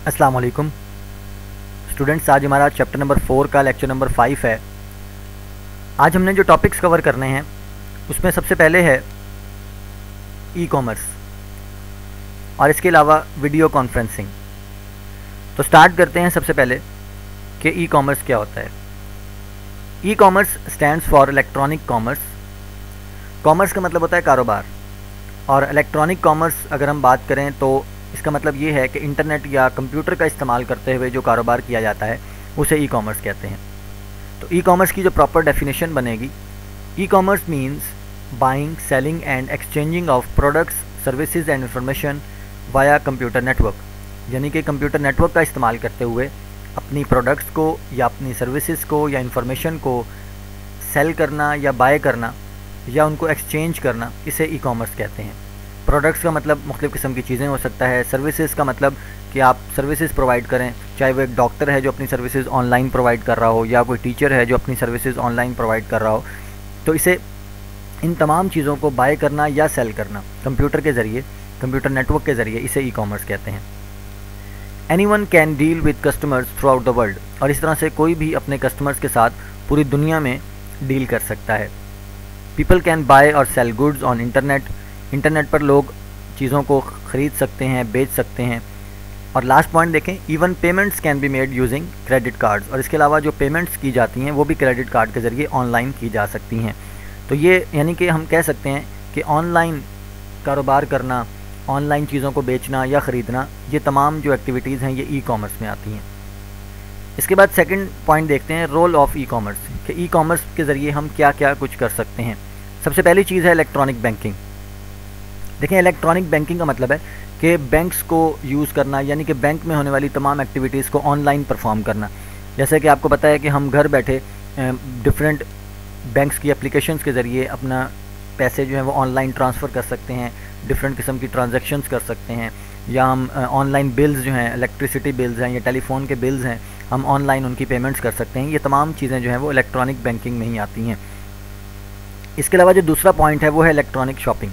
अस्सलाम वालेकुम स्टूडेंट्स। आज हमारा चैप्टर नंबर 4 का लेक्चर नंबर 5 है। आज हमने जो टॉपिक्स कवर करने हैं उसमें सबसे पहले है ई कॉमर्स और इसके अलावा वीडियो कॉन्फ्रेंसिंग। तो स्टार्ट करते हैं सबसे पहले कि ई कॉमर्स क्या होता है। E commerce stands for electronic commerce. Commerce का मतलब होता है कारोबार, और इलेक्ट्रॉनिक कॉमर्स अगर हम बात करें तो इसका मतलब ये है कि इंटरनेट या कंप्यूटर का इस्तेमाल करते हुए जो कारोबार किया जाता है उसे ई कॉमर्स कहते हैं। तो ई कॉमर्स की जो प्रॉपर डेफिनेशन बनेगी, e commerce means buying, selling and exchanging of products, services and information via computer network. यानी कि कंप्यूटर नेटवर्क का इस्तेमाल करते हुए अपनी प्रोडक्ट्स को या अपनी सर्विसेज को या इंफॉर्मेशन को सेल करना या बाय करना या उनको एक्सचेंज करना, इसे ई कॉमर्स कहते हैं। प्रोडक्ट्स का मतलब मुख्तलिफ़ किस्म की चीज़ें हो सकता है। सर्विसेज का मतलब कि आप सर्विसेज प्रोवाइड करें, चाहे वो एक डॉक्टर है जो अपनी सर्विसेज ऑनलाइन प्रोवाइड कर रहा हो या कोई टीचर है जो अपनी सर्विसेज ऑनलाइन प्रोवाइड कर रहा हो। तो इसे इन तमाम चीज़ों को बाय करना या सेल करना कंप्यूटर के ज़रिए, कंप्यूटर नेटवर्क के ज़रिए, इसे ई कॉमर्स कहते हैं। Anyone can deal with customers through out the world. और इस तरह से कोई भी अपने कस्टमर्स के साथ पूरी दुनिया में डील कर सकता है। पीपल कैन बाय और sell goods on internet. Internet पर लोग चीज़ों को ख़रीद सकते हैं, बेच सकते हैं। और लास्ट पॉइंट देखें, even payments can be made using credit cards. और इसके अलावा जो पेमेंट्स की जाती हैं वो भी क्रेडिट कार्ड के ज़रिए ऑनलाइन की जा सकती हैं। तो ये यानी कि हम कह सकते हैं कि ऑनलाइन कारोबार करना, ऑनलाइन चीज़ों को बेचना या ख़रीदना, ये तमाम जो एक्टिविटीज़ हैं ये ई कॉमर्स में आती हैं। इसके बाद सेकंड पॉइंट देखते हैं, रोल ऑफ़ ई कॉमर्स, कि ई कॉमर्स के ज़रिए हम क्या क्या कुछ कर सकते हैं। सबसे पहली चीज़ है इलेक्ट्रॉनिक बैंकिंग। देखें, इलेक्ट्रॉनिक बैंकिंग का मतलब है कि बैंक्स को यूज़ करना, यानी कि बैंक में होने वाली तमाम एक्टिविटीज़ को ऑनलाइन परफॉर्म करना। जैसे कि आपको पता है कि हम घर बैठे डिफरेंट बैंक्स की एप्लीकेशंस के ज़रिए अपना पैसे जो है वो ऑनलाइन ट्रांसफ़र कर सकते हैं, डिफरेंट किस्म की ट्रांजैक्शंस कर सकते हैं, या हम ऑनलाइन बिल्स जो हैं, इलेक्ट्रिसिटी बिल्स हैं या टेलीफोन के बिल्स हैं, हम ऑनलाइन उनकी पेमेंट्स कर सकते हैं। ये तमाम चीज़ें जो हैं वो इलेक्ट्रॉनिक बैंकिंग में ही आती हैं। इसके अलावा जो दूसरा पॉइंट है वो है इलेक्ट्रॉनिक शॉपिंग।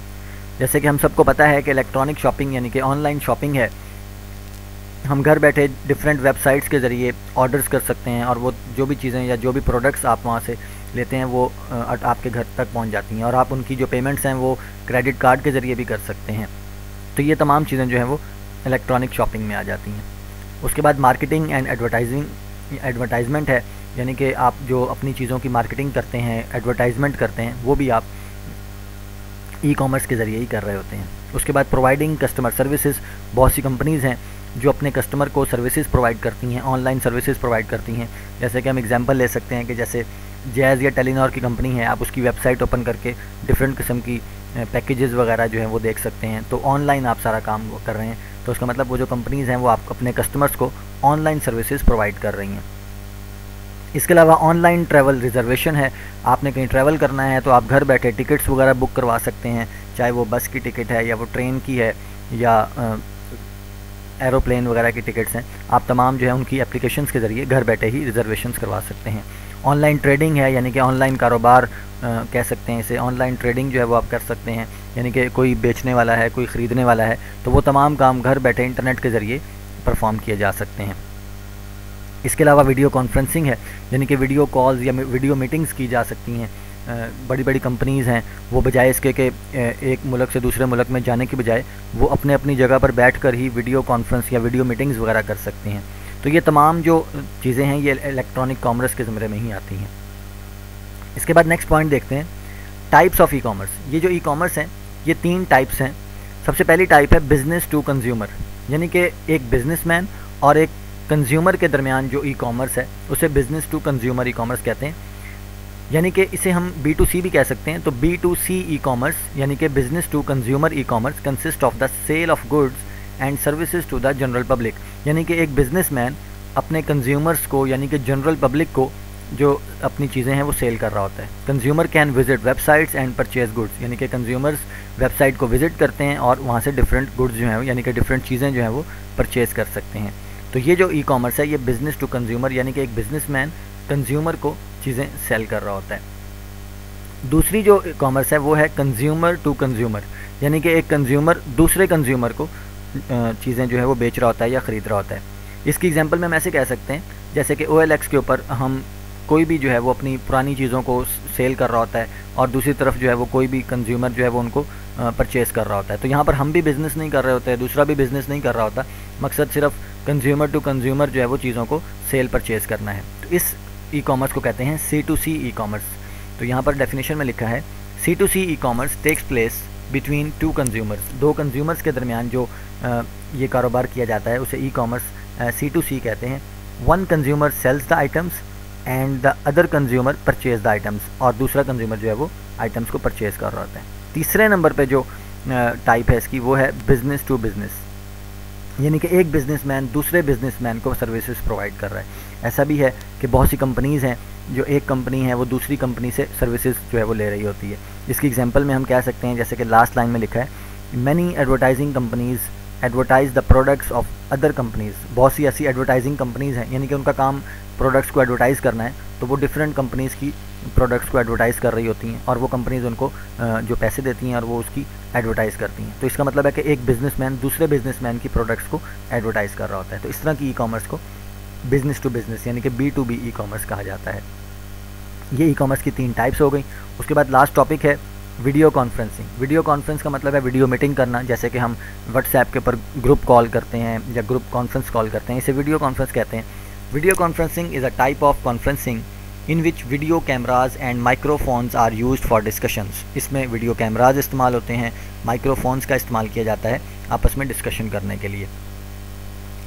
जैसे कि हम सबको पता है कि इलेक्ट्रॉनिक शॉपिंग यानी कि ऑनलाइन शॉपिंग है। हम घर बैठे डिफरेंट वेबसाइट्स के ज़रिए ऑर्डर्स कर सकते हैं और वो जो भी चीज़ें या जो भी प्रोडक्ट्स आप वहाँ से लेते हैं वो आपके घर तक पहुँच जाती हैं, और आप उनकी जो पेमेंट्स हैं वो क्रेडिट कार्ड के ज़रिए भी कर सकते हैं। तो ये तमाम चीज़ें जो हैं वो इलेक्ट्रॉनिक शॉपिंग में आ जाती हैं। उसके बाद मार्केटिंग एंड एडवर्टाइजमेंट है, यानी कि आप जो अपनी चीज़ों की मार्केटिंग करते हैं, एडवर्टाइजमेंट करते हैं, वो भी आप ई कॉमर्स के ज़रिए ही कर रहे होते हैं। उसके बाद प्रोवाइडिंग कस्टमर सर्विसेज। बहुत सी कंपनीज़ हैं जो अपने कस्टमर को सर्विसेज प्रोवाइड करती हैं, ऑनलाइन सर्विसेज प्रोवाइड करती हैं। जैसे कि हम एग्जांपल ले सकते हैं कि जैसे जैज़ या टेलीनॉर की कंपनी है, आप उसकी वेबसाइट ओपन करके डिफरेंट किस्म की पैकेजेस वगैरह जो हैं वो देख सकते हैं। तो ऑनलाइन आप सारा काम कर रहे हैं, तो उसका मतलब वो जो कंपनीज़ हैं वो आप अपने कस्टमर्स को ऑनलाइन सर्विसेज प्रोवाइड कर रही हैं। इसके अलावा ऑनलाइन ट्रैवल रिजर्वेशन है। आपने कहीं ट्रैवल करना है तो आप घर बैठे टिकट्स वगैरह बुक करवा सकते हैं, चाहे वो बस की टिकट है या वो ट्रेन की है या एरोप्लेन वगैरह की टिकट्स हैं। आप तमाम जो है उनकी एप्लीकेशंस के ज़रिए घर बैठे ही रिजर्वेशंस करवा सकते हैं। ऑनलाइन ट्रेडिंग है, यानी कि ऑनलाइन कारोबार कह सकते हैं इसे। ऑनलाइन ट्रेडिंग जो है वो आप कर सकते हैं, यानी कि कोई बेचने वाला है, कोई ख़रीदने वाला है, तो वो तमाम काम घर बैठे इंटरनेट के ज़रिए परफॉर्म किए जा सकते हैं। इसके अलावा वीडियो कॉन्फ्रेंसिंग है, यानी कि वीडियो कॉल्स या वीडियो मीटिंग्स की जा सकती हैं। बड़ी बड़ी कंपनीज़ हैं वो बजाय इसके कि एक मुल्क से दूसरे मुल्क में जाने की बजाय वो अपने अपनी जगह पर बैठकर ही वीडियो कॉन्फ्रेंस या वीडियो मीटिंग्स वगैरह कर सकती हैं। तो ये तमाम जो चीज़ें हैं ये इलेक्ट्रॉनिक कॉमर्स के ज़मरे में ही आती हैं। इसके बाद नेक्स्ट पॉइंट देखते हैं, टाइप्स ऑफ ई कॉमर्स। ये जो ई कॉमर्स हैं ये 3 टाइप्स हैं। सबसे पहली टाइप है बिज़नेस टू कंज्यूमर, यानी कि एक बिज़नेसमैन और एक कंज्यूमर के दरमियान जो ई कॉमर्स है उसे business to consumer e commerce कहते हैं। यानी कि इसे हम B2C भी कह सकते हैं। तो B2C ई कॉमर्स यानी कि business to consumer e commerce consist of the sale of goods and services to the general public. यानी कि एक बिज़नेसमैन अपने कंज्यूमर्स को, यानी कि जनरल पब्लिक को जो अपनी चीज़ें हैं वो सेल कर रहा होता है। Consumer can visit websites and purchase goods, यानी कि कंज्यूमर्स वेबसाइट को विजिट करते हैं और वहाँ से डिफरेंट गुड्स जो हैं यानी कि डिफरेंट चीज़ें जो हैं वो परचेज़ कर सकते हैं। तो ये जो ई कॉमर्स है ये बिज़नेस टू कंज्यूमर, यानी कि एक बिज़नेसमैन कंज्यूमर को चीज़ें सेल कर रहा होता है। दूसरी जो ई कॉमर्स है वो है कंज्यूमर टू कंज्यूमर, यानी कि एक कंज्यूमर दूसरे कंज्यूमर को चीज़ें जो है वो बेच रहा होता है या ख़रीद रहा होता है। इसकी एग्जांपल में हम ऐसे कह सकते हैं जैसे कि OLX के ऊपर हम कोई भी जो है वो अपनी पुरानी चीज़ों को सेल कर रहा होता है और दूसरी तरफ जो है वो कोई भी कंज्यूमर जो है वो उनको परचेज़ कर रहा होता है। तो यहाँ पर हम भी बिज़नेस नहीं कर रहे होते हैं, दूसरा भी बिज़नेस नहीं कर रहा होता, मकसद सिर्फ कंज्यूमर टू कंज्यूमर जो है वो चीज़ों को सेल परचेज़ करना है। तो इस ई कॉमर्स को कहते हैं C2C ई कॉमर्स। तो यहाँ पर डेफिनेशन में लिखा है C2C e commerce takes place between two consumers. दो कंज्यूमर्स के दरमियान जो ये कारोबार किया जाता है उसे ई कॉमर्स C2C कहते हैं। One consumer sells the items and the other consumer purchase the items, और दूसरा कंज्यूमर जो है वो आइटम्स को परचेज़ कर रहा होता है। तीसरे नंबर पे जो टाइप है इसकी वो है बिज़नेस टू बिज़नेस, यानी कि एक बिज़नेसमैन दूसरे बिज़नेसमैन को सर्विसेज प्रोवाइड कर रहा है। ऐसा भी है कि बहुत सी कंपनीज़ हैं जो एक कंपनी है वो दूसरी कंपनी से सर्विसेज जो है वो ले रही होती है। इसकी एग्जांपल में हम कह सकते हैं जैसे कि लास्ट लाइन में लिखा है many advertising companies advertise the products of other companies. बहुत सी ऐसी एडवर्टाइजिंग कंपनीज़ हैं, यानी कि उनका काम प्रोडक्ट्स को एडवर्टाइज़ करना है, तो वो डिफरेंट कंपनीज़ की प्रोडक्ट्स को एडवर्टाइज़ कर रही होती हैं और वो कंपनीज़ उनको जो पैसे देती हैं और वो उसकी एडवर्टाइज़ करती हैं। तो इसका मतलब है कि एक बिज़नेसमैन दूसरे बिज़नेसमैन की प्रोडक्ट्स को एडवर्टाइज़ कर रहा होता है। तो इस तरह की ई कॉमर्स को बिज़नेस टू बिज़नेस यानी कि B2B ई कॉमर्स कहा जाता है। ये ई कॉमर्स की 3 टाइप्स हो गई। उसके बाद लास्ट टॉपिक है वीडियो कॉन्फ्रेंसिंग। वीडियो कॉन्फ्रेंस का मतलब है वीडियो मीटिंग करना, जैसे कि हम व्हाट्सएप के ऊपर ग्रुप कॉल करते हैं या ग्रुप कॉन्फ्रेंस कॉल करते हैं, इसे वीडियो कॉन्फ्रेंस कहते हैं। Video conferencing is a type of conferencing in which video cameras and microphones are used for discussions. इसमें वीडियो कैमराज इस्तेमाल होते हैं, माइक्रोफोन्स का इस्तेमाल किया जाता है आपस में डिस्कशन करने के लिए।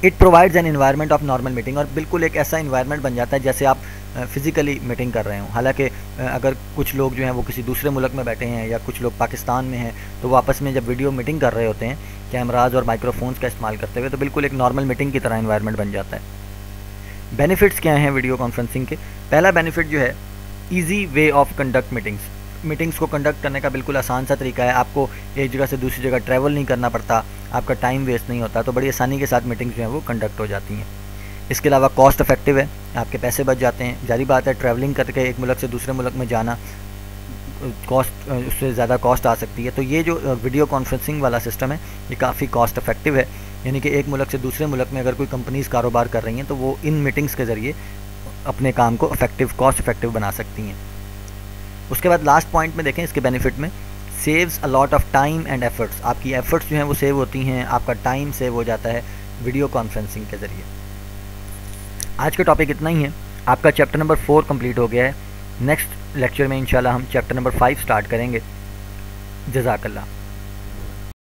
It provides an environment of normal meeting, और बिल्कुल एक ऐसा इन्वायरमेंट बन जाता है जैसे आप फिज़िकली मीटिंग कर रहे हो। हालांकि अगर कुछ लोग जो हैं वो किसी दूसरे मुल्क में बैठे हैं या कुछ लोग पाकिस्तान में हैं, तो वो आपस में जब वीडियो मीटिंग कर रहे होते हैं कैमराज और माइक्रोफोन्स का इस्तेमाल करते हुए, तो बिल्कुल एक नॉर्मल मीटिंग की तरह इन्वायरमेंट बन जाता है। बेनिफिट्स क्या हैं वीडियो कॉन्फ्रेंसिंग के? पहला बेनिफिट जो है easy way of conduct meetings को कंडक्ट करने का बिल्कुल आसान सा तरीका है। आपको एक जगह से दूसरी जगह ट्रैवल नहीं करना पड़ता, आपका टाइम वेस्ट नहीं होता, तो बड़ी आसानी के साथ मीटिंग्स जो हैं वो कंडक्ट हो जाती हैं। इसके अलावा कॉस्ट इफेक्टिव है, आपके पैसे बच जाते हैं। जारी बात है ट्रैवलिंग करके एक मुल्क से दूसरे मुल्क में जाना कॉस्ट, उससे ज़्यादा कॉस्ट आ सकती है। तो ये जो वीडियो कॉन्फ्रेंसिंग वाला सिस्टम है ये काफ़ी कॉस्ट इफेक्टिव है, यानी कि एक मुल्क से दूसरे मुल्क में अगर कोई कंपनीज़ कारोबार कर रही हैं तो वो इन मीटिंग्स के ज़रिए अपने काम को कॉस्ट इफेक्टिव बना सकती हैं। उसके बाद लास्ट पॉइंट में देखें इसके बेनिफिट में, saves a lot of time and efforts. आपकी एफर्ट्स जो हैं वो सेव होती हैं, आपका टाइम सेव हो जाता है वीडियो कॉन्फ्रेंसिंग के ज़रिए। आज का टॉपिक इतना ही है। आपका चैप्टर नंबर 4 कंप्लीट हो गया है। नेक्स्ट लेक्चर में इंशाल्लाह हम चैप्टर नंबर 5 स्टार्ट करेंगे। जज़ाकल्लाह।